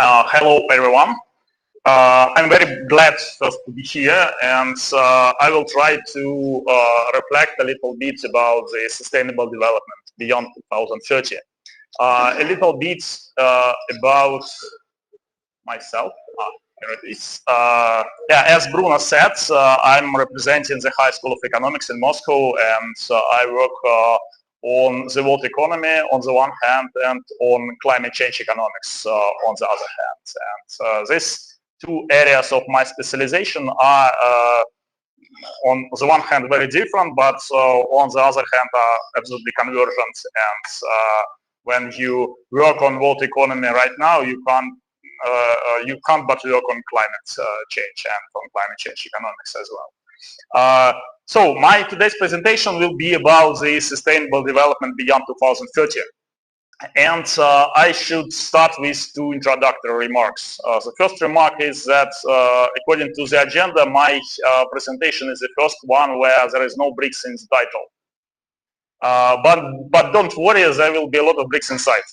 Hello, everyone. I'm very glad first to be here, and I will try to reflect a little bit about the sustainable development beyond 2030. A little bit about myself. Here it is. Yeah, as Bruno said, I'm representing the High School of Economics in Moscow, and I work on the world economy on the one hand and on climate change economics on the other hand. And these two areas of my specialization are on the one hand very different, but on the other hand are absolutely convergent. And when you work on world economy right now, you can't but work on climate change and on climate change economics as well. So my today's presentation will be about the sustainable development beyond 2030. And I should start with two introductory remarks. The first remark is that according to the agenda, my presentation is the first one where there is no bricks in the title. But don't worry, there will be a lot of bricks inside.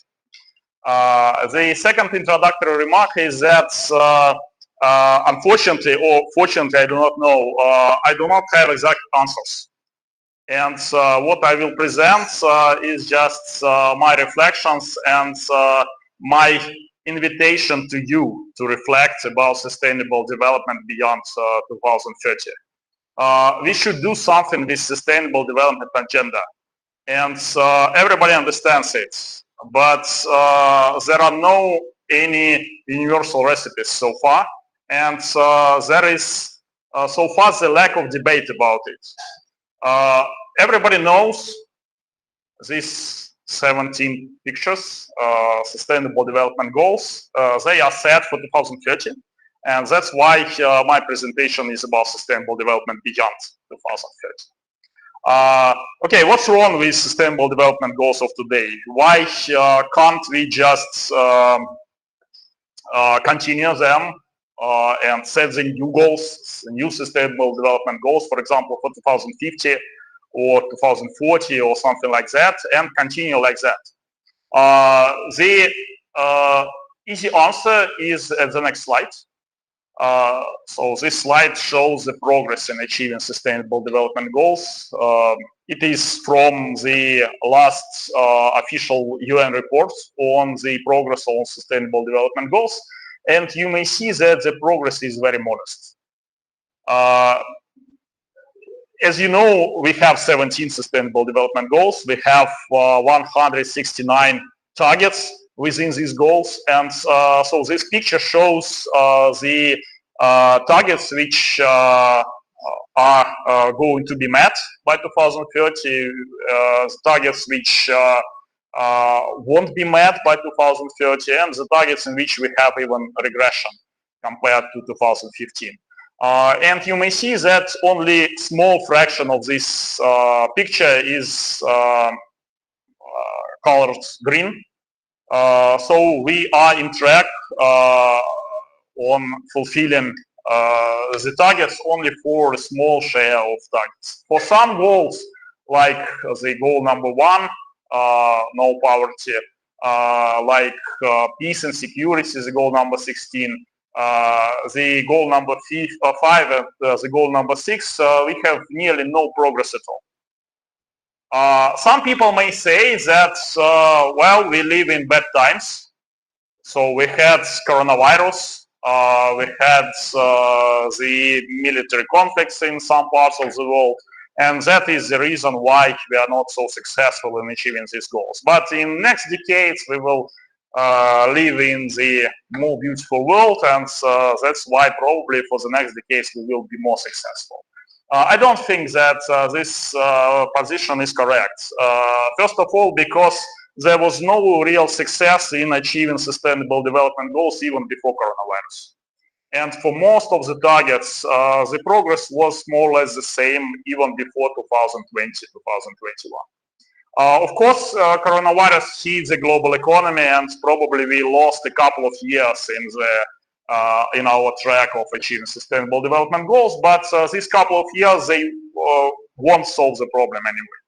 The second introductory remark is that unfortunately or fortunately, I do not know, I do not have exact answers. And what I will present is just my reflections and my invitation to you to reflect about sustainable development beyond 2030. We should do something with sustainable development agenda. And everybody understands it. But there are no any universal recipes so far. And there is so far the lack of debate about it. Everybody knows these 17 pictures, sustainable development goals. They are set for 2030, and that's why my presentation is about sustainable development beyond 2030. Okay, what's wrong with sustainable development goals of today? Why can't we just continue them and set the new goals, new sustainable development goals, for example, for 2050 or 2040 or something like that, and continue like that? The easy answer is at the next slide. So this slide shows the progress in achieving sustainable development goals. It is from the last official UN report on the progress on sustainable development goals. And you may see that the progress is very modest. As you know, we have 17 sustainable development goals. We have 169 targets within these goals. And so this picture shows the targets which are going to be met by 2030, targets which won't be met by 2030, and the targets in which we have even regression compared to 2015. And you may see that only a small fraction of this picture is colored green. So we are in track on fulfilling the targets only for a small share of targets. For some goals, like the goal number 1, no poverty, like peace and security, the goal number 16, the goal number 5 and the goal number 6, we have nearly no progress at all. Some people may say that, well, we live in bad times. So we had coronavirus, we had the military conflicts in some parts of the world, and that is the reason why we are not so successful in achieving these goals. But in next decades, we will live in the more beautiful world, and that's why probably for the next decades we will be more successful. I don't think that this position is correct. First of all, because there was no real success in achieving sustainable development goals even before coronavirus. And for most of the targets, the progress was more or less the same even before 2020, 2021. Of course, coronavirus hit the global economy, and probably we lost a couple of years in our track of achieving sustainable development goals, but these couple of years, they won't solve the problem anyway.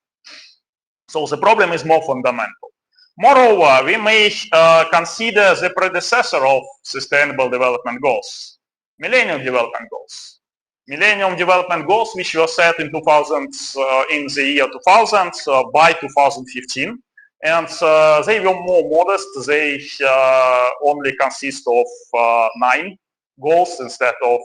So the problem is more fundamental. Moreover, we may consider the predecessor of Sustainable Development Goals, Millennium Development Goals. Millennium Development Goals, which were set in 2000, in the year 2000 by 2015, and they were more modest. They only consist of 9 goals instead of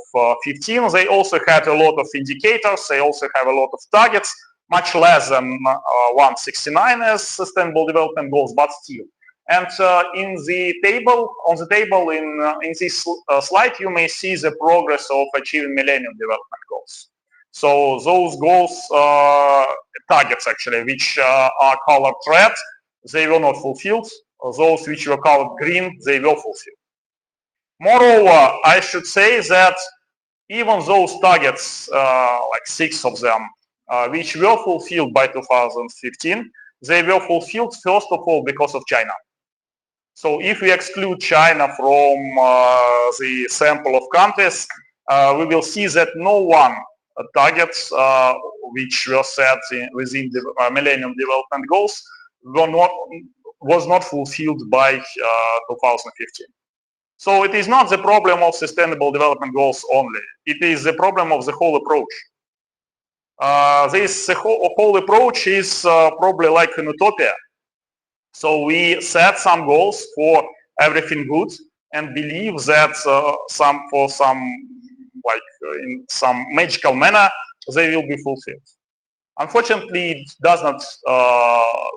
15. They also had a lot of indicators. They also have a lot of targets, much less than 169 as Sustainable Development Goals, but still. And in the table, in this slide, you may see the progress of achieving Millennium Development Goals. So those goals, targets actually, which are colored red, they were not fulfilled. Those which were colored green, they were fulfilled. Moreover, I should say that even those targets, like 6 of them, which were fulfilled by 2015, they were fulfilled first of all because of China. So if we exclude China from the sample of countries, we will see that no one targets which were set within the Millennium Development Goals was not fulfilled by 2015. So it is not the problem of Sustainable Development Goals only. It is the problem of the whole approach. This whole approach is probably like an utopia. So we set some goals for everything good and believe that in some magical manner they will be fulfilled. Unfortunately, it does not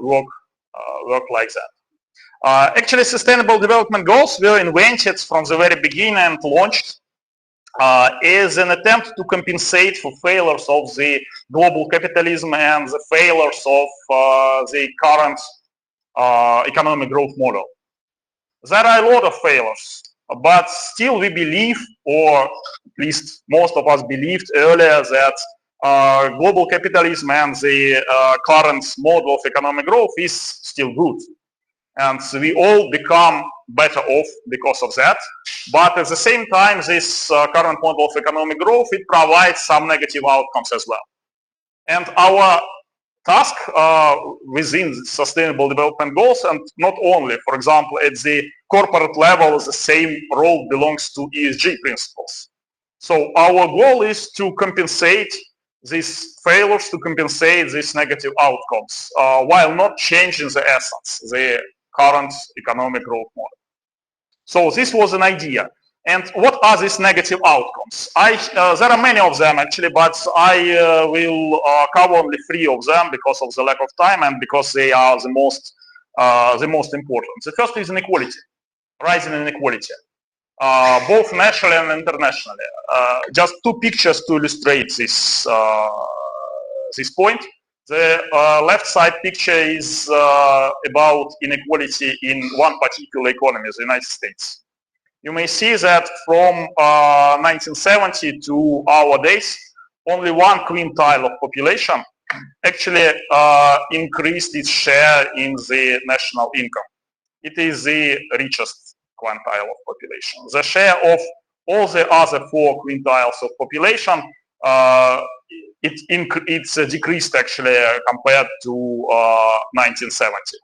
work like that. Actually, Sustainable Development Goals were invented from the very beginning and launched as an attempt to compensate for failures of the global capitalism and the failures of the current economic growth model. There are a lot of failures, but still we believe, or at least most of us believed earlier, that global capitalism and the current model of economic growth is still good. And so we all become better off because of that. But at the same time, this current model of economic growth, it provides some negative outcomes as well. And our task within Sustainable Development Goals, and not only, for example, at the corporate level, the same role belongs to ESG principles. So our goal is to compensate these failures, to compensate these negative outcomes, while not changing the essence, the current economic growth model. So this was an idea. And what are these negative outcomes? There are many of them actually, but I will cover only 3 of them because of the lack of time and because they are the most important. The first is inequality, rising inequality, both nationally and internationally. Just 2 pictures to illustrate this point. The left side picture is about inequality in one particular economy, the United States. You may see that from 1970 to our days, only 1 quintile of population actually increased its share in the national income. It is the richest quintile of population. The share of all the other 4 quintiles of population, it's decreased actually compared to 1970.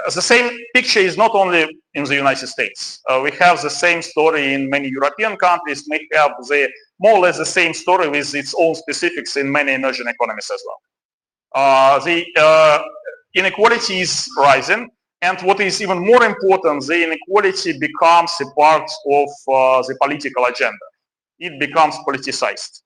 The same picture is not only in the United States. We have the same story in many European countries. We have more or less the same story with its own specifics in many emerging economies as well. The inequality is rising, and what is even more important, the inequality becomes a part of the political agenda. It becomes politicized.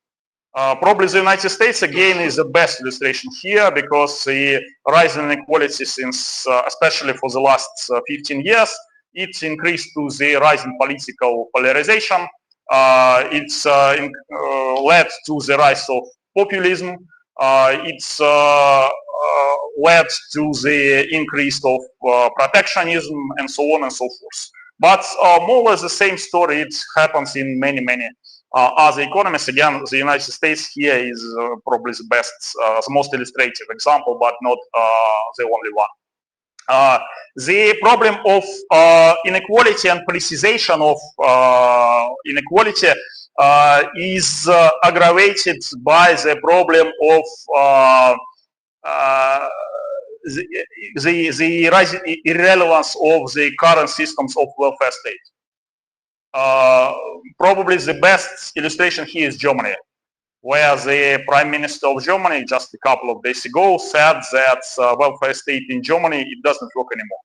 Probably the United States again is the best illustration here because the rise in inequality since, especially for the last 15 years, it's increased to the rise in political polarization. It's led to the rise of populism. It's led to the increase of protectionism and so on and so forth. But more or less the same story, it happens in many other economies. Again, the United States here is probably the best, the most illustrative example, but not the only one. The problem of inequality and politicization of inequality is aggravated by the problem of the rising irrelevance of the current systems of welfare state. Probably the best illustration here is Germany, where the Prime Minister of Germany just a couple of days ago said that welfare state in Germany, it doesn't work anymore.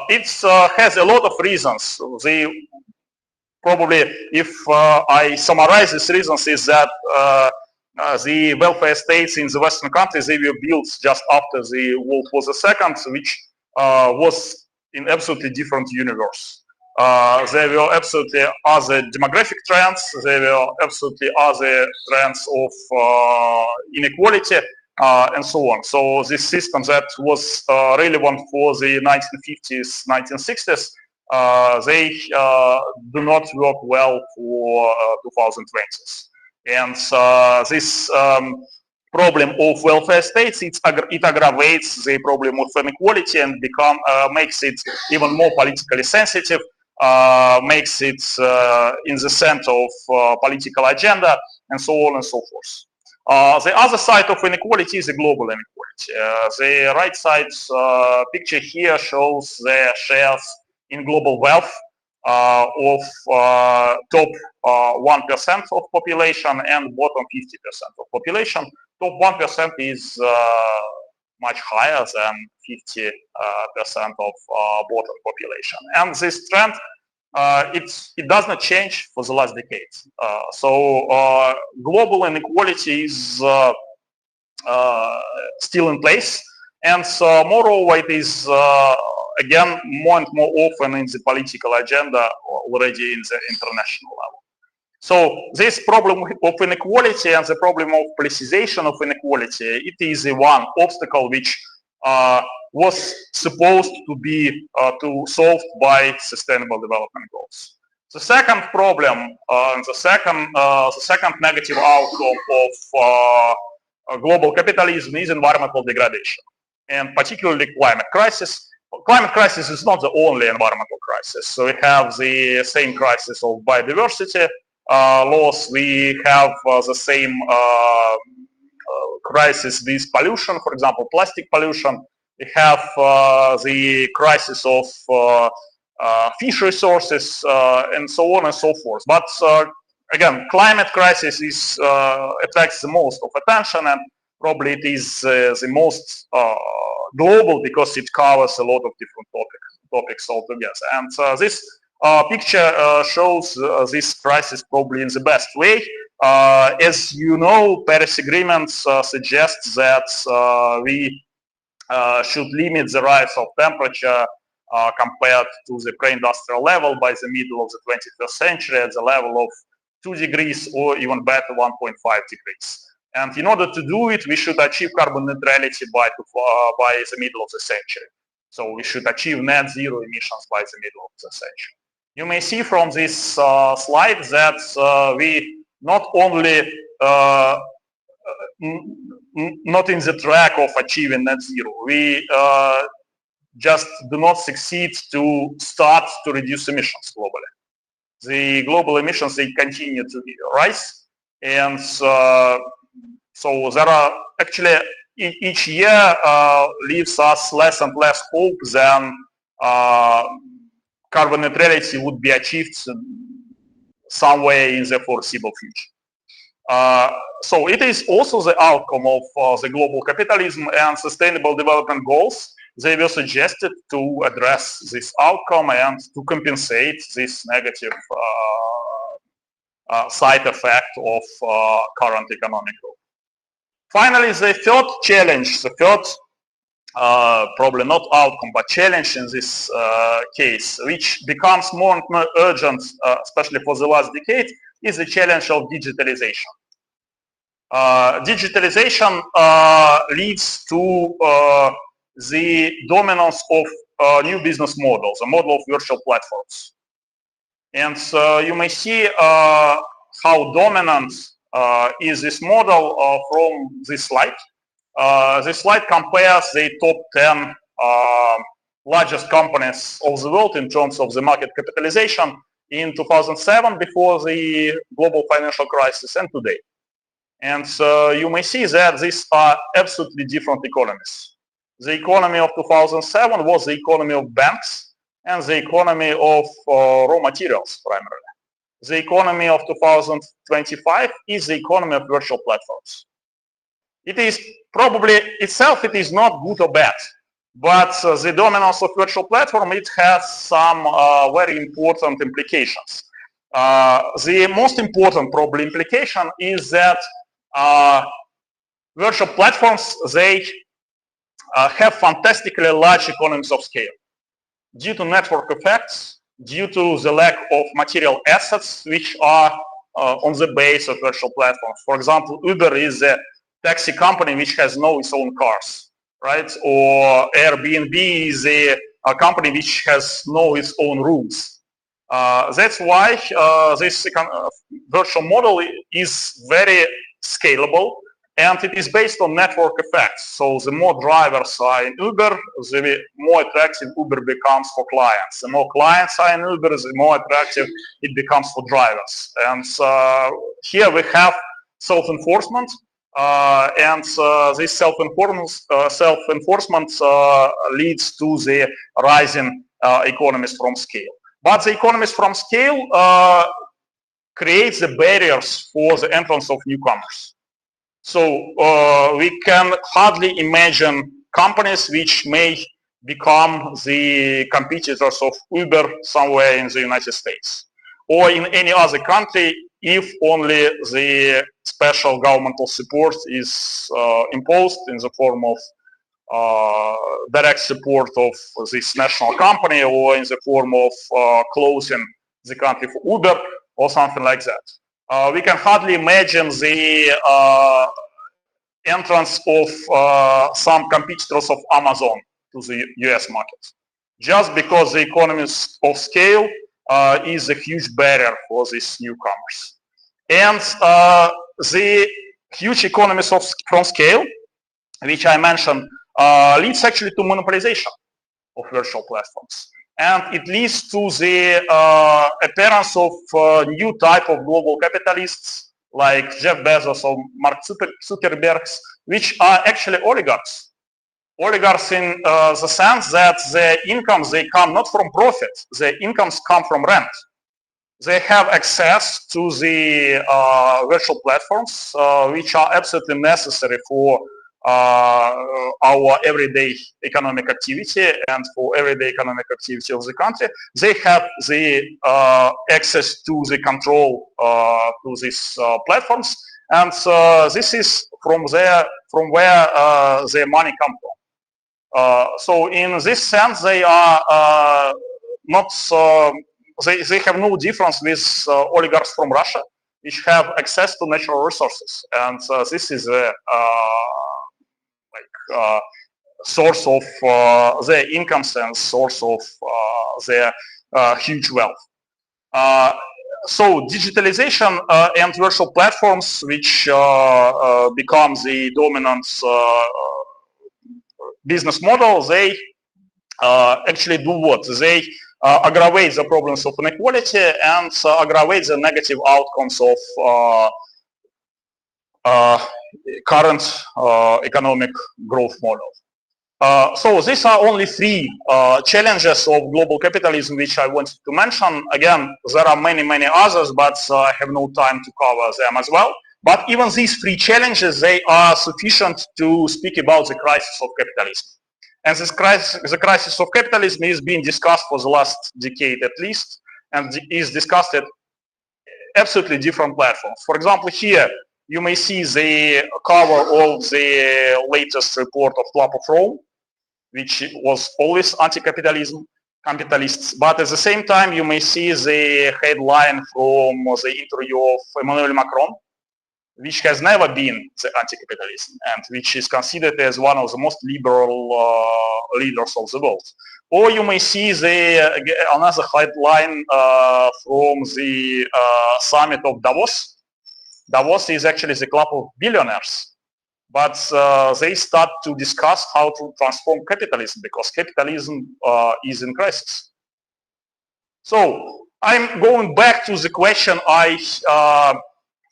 It has a lot of reasons. Probably, if I summarize these reasons, is that the welfare states in the Western countries, they were built just after the World War II, which was in absolutely different universe. There were absolutely other demographic trends, there were absolutely other trends of inequality, and so on. So this system that was relevant for the 1950s, 1960s, they do not work well for 2020s. And this problem of welfare states, it aggravates the problem of inequality and makes it even more politically sensitive, makes it in the center of political agenda, and so on and so forth. The other side of inequality is the global inequality. The right side picture here shows the shares in global wealth of top 1% of population and bottom 50% of population. Top 1% is much higher than 50% of bottom population. And this trend, it does not change for the last decade. So global inequality is still in place. And moreover, it is again more and more often in the political agenda already in the international level. So this problem of inequality and the problem of politicization of inequality, it is the one obstacle which was supposed to be solved by Sustainable Development Goals. The second problem, the second negative outcome of global capitalism is environmental degradation, and particularly climate crisis. Climate crisis is not the only environmental crisis. So we have the same crisis of biodiversity loss. We have the same crisis with pollution, for example, plastic pollution. We have the crisis of fish resources and so on and so forth. But again, climate crisis is attracts the most of attention, and probably it is the most global because it covers a lot of different topics altogether. And this picture shows this crisis probably in the best way. As you know, Paris Agreement suggests that we should limit the rise of temperature compared to the pre-industrial level by the middle of the 21st century at the level of 2 degrees or even better 1.5 degrees. And in order to do it, we should achieve carbon neutrality by the middle of the century. So we should achieve net zero emissions by the middle of the century. You may see from this slide that we not only not in the track of achieving net zero, we just do not succeed to start to reduce emissions globally. The global emissions, they continue to rise, and so there are actually each year leaves us less and less hope than carbon neutrality would be achieved somewhere in the foreseeable future. So it is also the outcome of the global capitalism and Sustainable Development Goals. They were suggested to address this outcome and to compensate this negative side effect of current economic growth. Finally, the third challenge, the third probably not outcome but challenge in this case, which becomes more and more urgent, especially for the last decade, is the challenge of digitalization. Digitalization leads to the dominance of new business models, a model of virtual platforms. And you may see how dominant is this model from this slide. This slide compares the top 10 largest companies of the world in terms of the market capitalization in 2007, before the global financial crisis, and today. And you may see that these are absolutely different economies. The economy of 2007 was the economy of banks and the economy of raw materials primarily. The economy of 2025 is the economy of virtual platforms. It is probably itself, it is not good or bad, but the dominance of virtual platform, it has some very important implications. The most important probably implication is that virtual platforms, they have fantastically large economies of scale due to network effects, due to the lack of material assets which are on the base of virtual platforms. For example, Uber is a taxi company which has no its own cars, right? Or Airbnb is a company which has no its own rooms. That's why this virtual model is very scalable, and it is based on network effects. So the more drivers are in Uber, the more attractive Uber becomes for clients. The more clients are in Uber, the more attractive it becomes for drivers. And here we have self-enforcement, and this self-enforcement leads to the rising economies from scale. But the economies from scale creates the barriers for the entrance of newcomers. So we can hardly imagine companies which may become the competitors of Uber somewhere in the United States or in any other country if only the special governmental support is imposed in the form of direct support of this national company or in the form of closing the country for Uber or something like that. We can hardly imagine the entrance of some competitors of Amazon to the US market, just because the economies of scale is a huge barrier for these newcomers. And the huge economies from scale, which I mentioned, leads actually to monopolization of virtual platforms. And it leads to the appearance of new type of global capitalists like Jeff Bezos or Mark Zuckerberg, which are actually oligarchs. Oligarchs in the sense that their incomes, they come not from profit, their incomes come from rent. They have access to the virtual platforms, which are absolutely necessary for our everyday economic activity and for everyday economic activity of the country. They have the access to the control to these platforms, and this is from where their money comes from. So in this sense, they are not. They have no difference with oligarchs from Russia, which have access to natural resources, and this is a source of their incomes and source of their huge wealth. So digitalization and virtual platforms, which become the dominant business model, they actually do what? They aggravate the problems of inequality and aggravate the negative outcomes of current economic growth model. So these are only three challenges of global capitalism which I wanted to mention. Again, there are many, many others, but I have no time to cover them as well. But even these three challenges, they are sufficient to speak about the crisis of capitalism. And this crisis, the crisis of capitalism is being discussed for the last decade at least, and is discussed at absolutely different platforms. For example, here you may see the cover of the latest report of Club of Rome, which was always anti-capitalists, but at the same time you may see the headline from the interview of Emmanuel Macron, which has never been the anti-capitalism and which is considered as one of the most liberal leaders of the world. Or you may see another headline from the summit of Davos. Davos is actually the club of billionaires, but they start to discuss how to transform capitalism because capitalism is in crisis. So I'm going back to the question I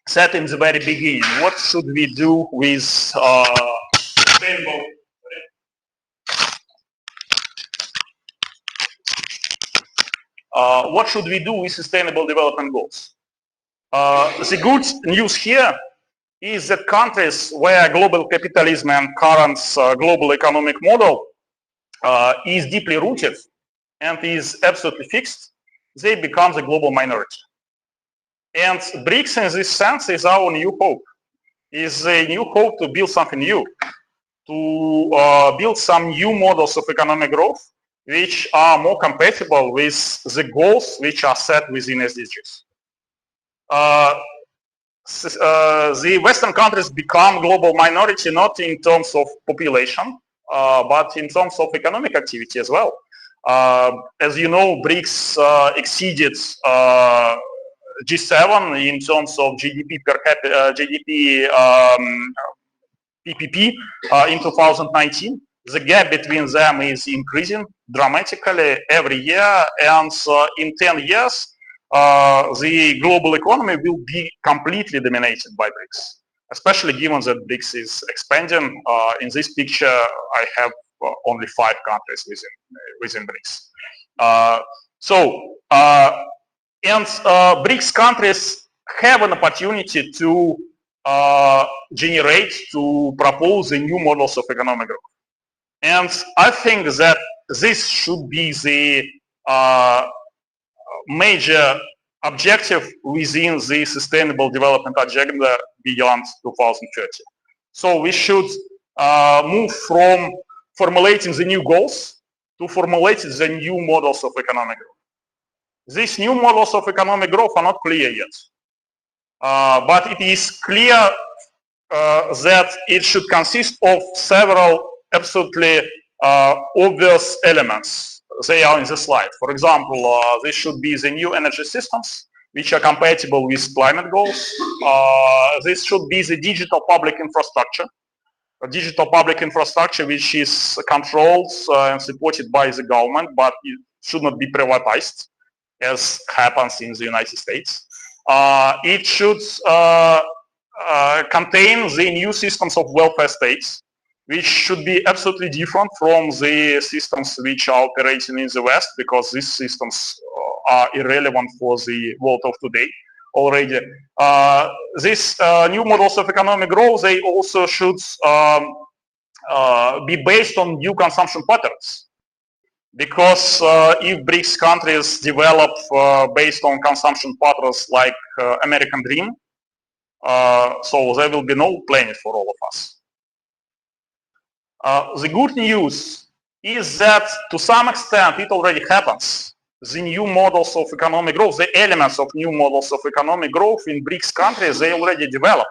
said in the very beginning. What should we do with sustainable what should we do with Sustainable Development Goals? The good news here is that countries where global capitalism and current global economic model is deeply rooted and is absolutely fixed, they become the global minority. And BRICS in this sense is our new hope, is a new hope to build something new, to build some new models of economic growth which are more compatible with the goals which are set within SDGs. The Western countries become global minority not in terms of population, but in terms of economic activity as well. As you know, BRICS exceeded G7 in terms of GDP per capita, GDP PPP in 2019. The gap between them is increasing dramatically every year, and in 10 years, the global economy will be completely dominated by BRICS, especially given that BRICS is expanding. In this picture, I have only 5 countries within BRICS. BRICS countries have an opportunity to to propose a new models of economic growth. And I think that this should be the major objective within the Sustainable Development Agenda beyond 2030. So we should move from formulating the new goals to formulating the new models of economic growth. These new models of economic growth are not clear yet, but it is clear that it should consist of several absolutely obvious elements. They are in the slide. For example, this should be the new energy systems which are compatible with climate goals. This should be the digital public infrastructure. A digital public infrastructure which is controlled and supported by the government, but it should not be privatized, as happens in the United States. It should contain the new systems of welfare states, which should be absolutely different from the systems which are operating in the West, because these systems are irrelevant for the world of today already. These new models of economic growth, they also should be based on new consumption patterns. Because if BRICS countries develop based on consumption patterns like American Dream, so there will be no planet for all of us. The good news is that to some extent it already happens. The new models of economic growth, the elements of new models of economic growth in BRICS countries, they already develop,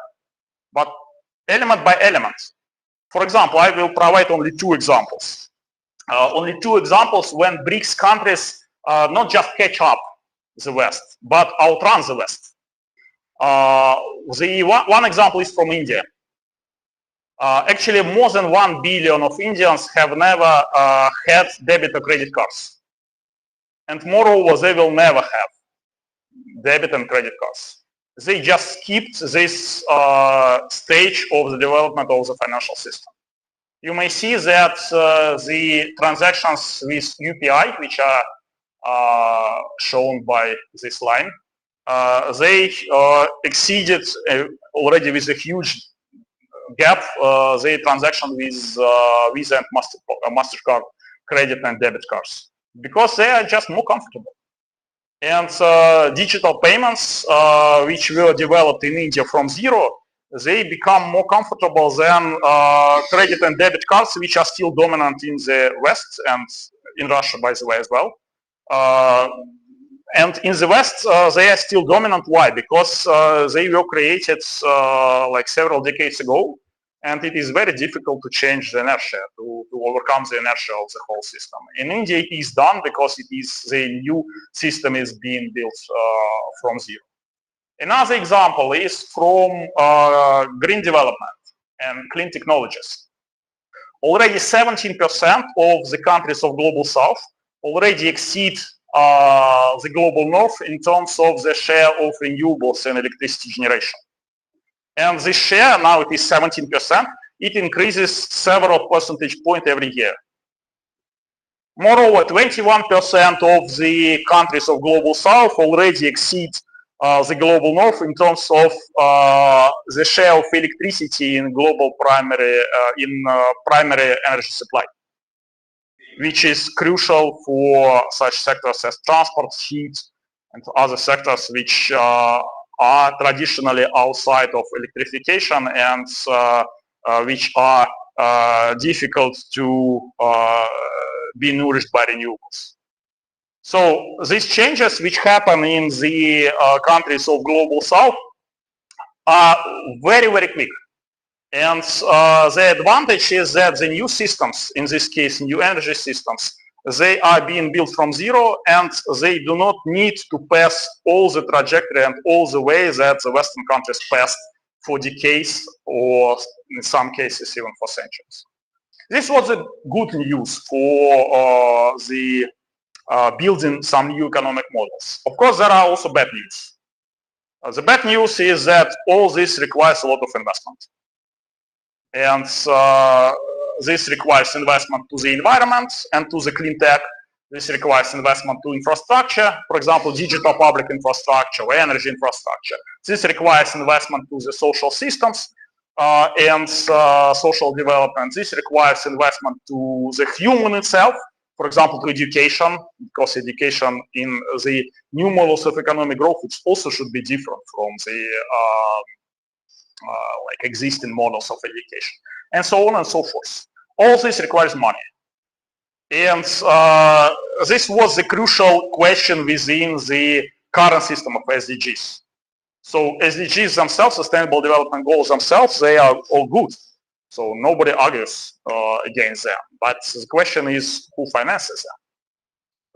but element by element. For example, I will provide only 2 examples. Only 2 examples when BRICS countries not just catch up the West, but outrun the West. One example is from India. Actually, more than 1 billion of Indians have never had debit or credit cards. And moreover, they will never have debit and credit cards. They just skipped this stage of the development of the financial system. You may see that the transactions with UPI, which are shown by this line, they exceeded already with a huge gap the transaction with Visa and MasterCard credit and debit cards, because they are just more comfortable. And digital payments, which were developed in India from zero, they become more comfortable than credit and debit cards, which are still dominant in the West and in Russia, by the way, as well. And in the West, they are still dominant. Why? Because they were created like several decades ago, and it is very difficult to change the inertia, to overcome the inertia of the whole system. In India, it is done because the new system is being built from zero. Another example is from green development and clean technologies. Already 17% of the countries of Global South already exceed the Global North in terms of the share of renewables and electricity generation. And this share, now it is 17%, it increases several percentage points every year. Moreover, 21% of the countries of Global South already exceed the Global North in terms of the share of electricity in global primary energy supply, which is crucial for such sectors as transport, heat, and other sectors which are traditionally outside of electrification and which are difficult to be nourished by renewables. So these changes which happen in the countries of Global South are very, very quick. And the advantage is that the new systems, in this case new energy systems, they are being built from zero and they do not need to pass all the trajectory and all the way that the Western countries passed for decades or in some cases even for centuries. This was a good news for the building some new economic models. Of course, there are also bad news. The bad news is that all this requires a lot of investment. And this requires investment to the environment and to the clean tech. This requires investment to infrastructure, for example, digital public infrastructure or energy infrastructure. This requires investment to the social systems and social development. This requires investment to the human itself, for example, to education, because education in the new models of economic growth, it also should be different from the like existing models of education, and so on and so forth. All this requires money. And this was the crucial question within the current system of SDGs. So SDGs themselves, Sustainable Development Goals themselves, they are all good. So nobody argues against them. But the question is who finances them,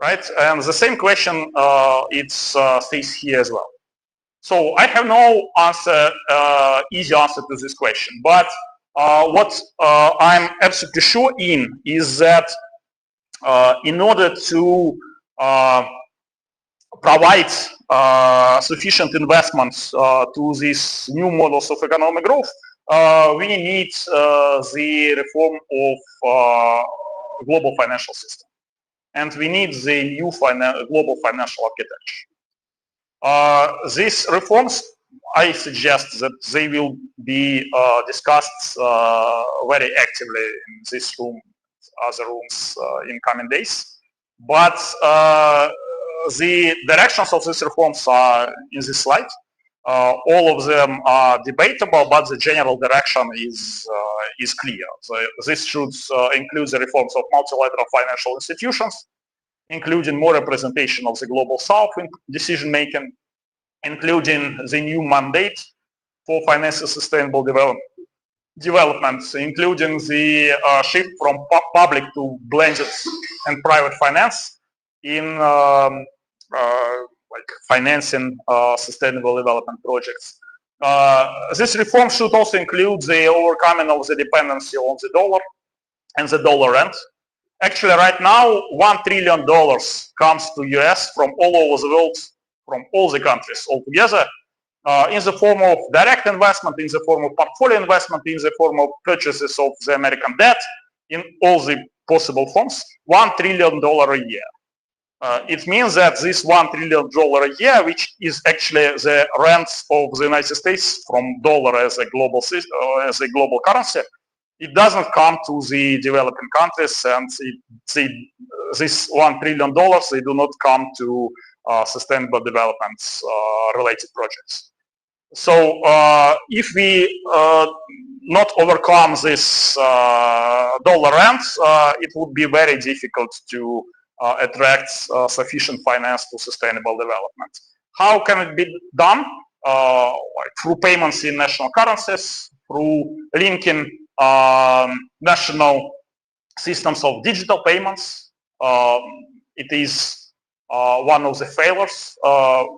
right? And the same question stays here as well. So I have no answer, easy answer to this question. But what I'm absolutely sure in is that in order to provide sufficient investments to these new models of economic growth, we need the reform of global financial system. And we need the new global financial architecture. These reforms, I suggest that they will be discussed very actively in this room, other rooms in coming days. But the directions of these reforms are in this slide. All of them are debatable, but the general direction is clear. So this should include the reforms of multilateral financial institutions, including more representation of the Global South in decision making, including the new mandate for financing sustainable development, including the shift from public to blended and private finance in like financing sustainable development projects. This reform should also include the overcoming of the dependency on the dollar and the dollar rent. Actually, right now, $1 trillion comes to US from all over the world, from all the countries altogether, in the form of direct investment, in the form of portfolio investment, in the form of purchases of the American debt, in all the possible forms, $1 trillion a year. It means that this $1 trillion a year, which is actually the rents of the United States from dollar as a global system, as a global currency, it doesn't come to the developing countries, and this $1 trillion, they do not come to sustainable development related projects. So if we not overcome this dollar rent, it would be very difficult to attract sufficient finance to sustainable development. How can it be done? Like through payments in national currencies, through linking national systems of digital payments. It is one of the failures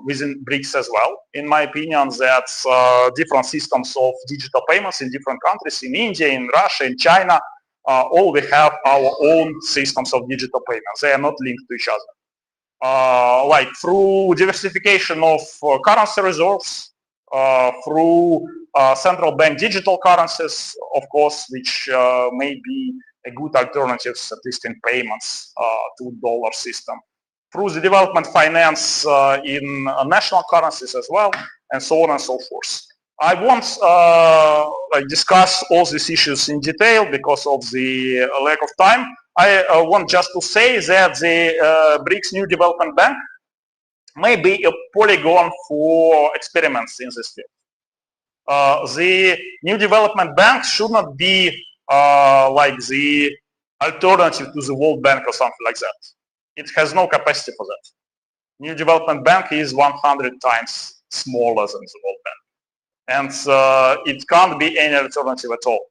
within BRICS as well, in my opinion, that different systems of digital payments in different countries, in India, in Russia, in China, all we have our own systems of digital payments. They are not linked to each other. Like through diversification of currency reserves, through central bank digital currencies, of course, which may be a good alternatives, at least in payments, to dollar system. Through the development finance in national currencies as well, and so on and so forth. I won't discuss all these issues in detail because of the lack of time. I want just to say that the BRICS New Development Bank may be a polygon for experiments in this field. The New Development Bank should not be like the alternative to the World Bank or something like that. It has no capacity for that. New Development Bank is 100 times smaller than the World Bank. And it can't be any alternative at all.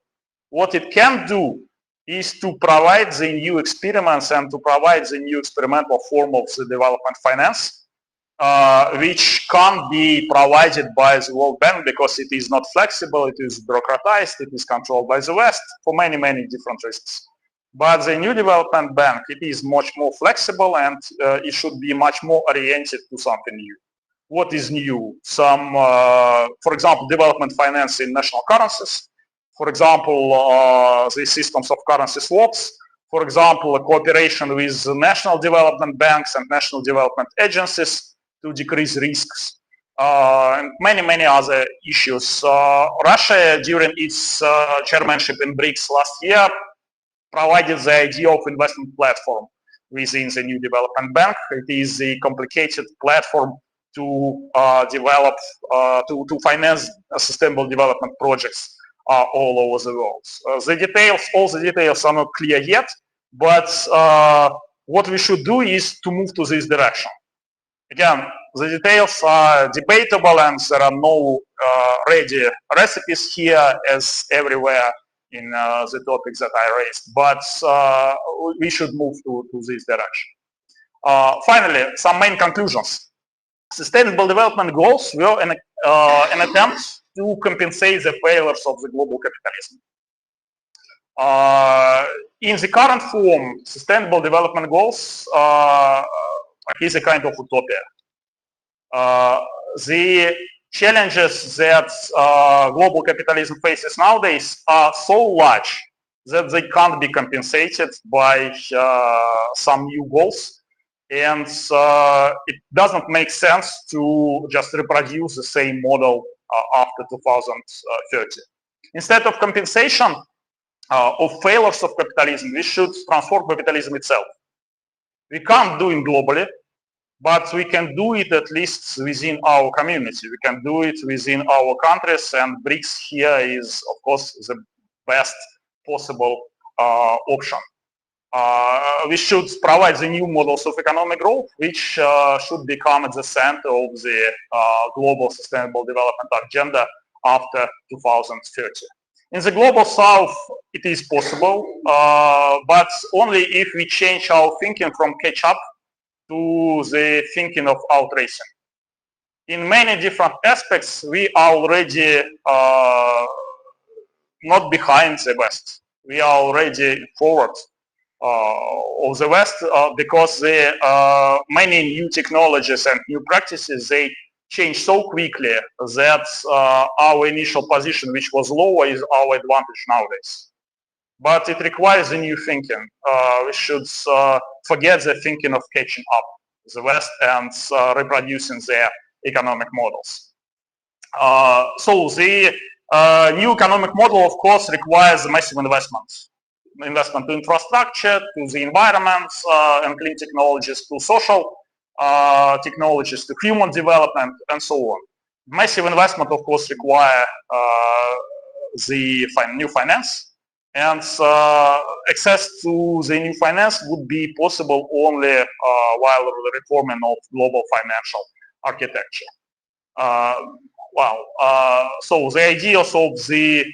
What it can do is to provide the new experiments and to provide the new experimental form of the development finance, which can't be provided by the World Bank because it is not flexible, it is bureaucratized, it is controlled by the West for many, many different reasons. But the New Development Bank, it is much more flexible and it should be much more oriented to something new. What is new? Some, for example, development finance in national currencies. For example, the systems of currency swaps. For example, a cooperation with national development banks and national development agencies to decrease risks. And many, many other issues. Russia, during its chairmanship in BRICS last year, provided the idea of investment platform within the New Development Bank. It is a complicated platform to develop, to finance sustainable development projects all over the world. The details, all the details are not clear yet, but what we should do is to move to this direction. Again, the details are debatable and there are no ready recipes here as everywhere in the topics that I raised, but we should move to this direction. Finally, some main conclusions. Sustainable development goals were an attempt to compensate the failures of the global capitalism. In the current form, sustainable development goals is a kind of utopia. The challenges that global capitalism faces nowadays are so large that they can't be compensated by some new goals. And it doesn't make sense to just reproduce the same model after 2030. Instead of compensation of failures of capitalism, we should transform capitalism itself. We can't do it globally, but we can do it at least within our community. We can do it within our countries, and BRICS here is, of course, the best possible option. We should provide the new models of economic growth, which should become at the center of the global sustainable development agenda after 2030. In the global south, it is possible, but only if we change our thinking from catch-up to the thinking of outracing. In many different aspects, we are already not behind the West. We are already forward of the West because the many new technologies and new practices, they change so quickly that our initial position, which was lower, is our advantage nowadays. But it requires a new thinking. We should forget the thinking of catching up the West and reproducing their economic models. So the new economic model, of course, requires massive investments. Investment to infrastructure, to the environment and clean technologies, to social technologies, to human development, and so on. Massive investment, of course, require the new finance, and access to the new finance would be possible only while reforming of global financial architecture. So the ideas of the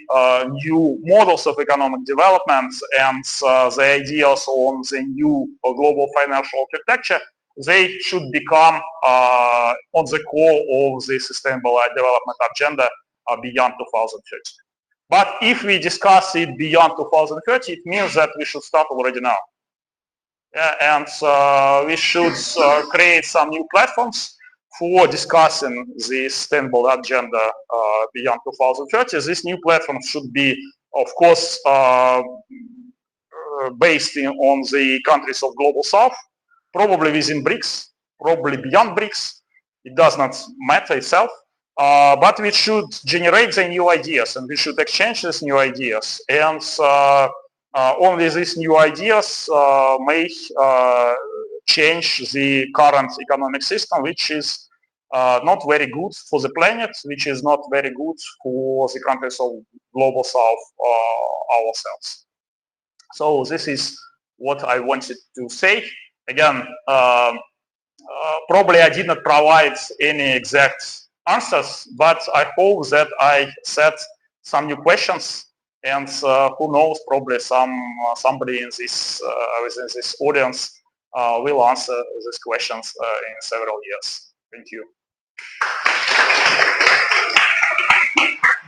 new models of economic development and the ideas on the new global financial architecture, they should become on the core of the sustainable development agenda beyond 2030. But if we discuss it beyond 2030, it means that we should start already now. And we should create some new platforms for discussing the sustainable agenda beyond 2030. This new platform should be, of course, based on the countries of Global South, probably within BRICS, probably beyond BRICS. It does not matter itself. But we should generate the new ideas and we should exchange these new ideas. And only these new ideas may change the current economic system, which is not very good for the planet, which is not very good for the countries of Global South ourselves. So this is what I wanted to say. Again, probably I did not provide any exact answers, but I hope that I set some new questions, and who knows, probably somebody in this within this audience will answer these questions in several years. Thank you.